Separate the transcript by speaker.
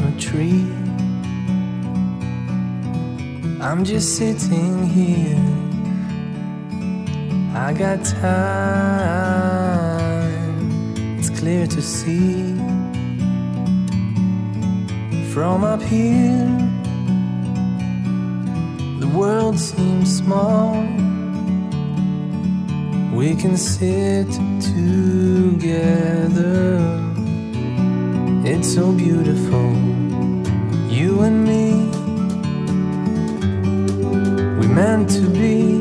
Speaker 1: a tree. I'm just sitting here, I got time, it's clear to see. From up here, the world seems small. We can sit together, it's so beautiful, you and me. We meant to be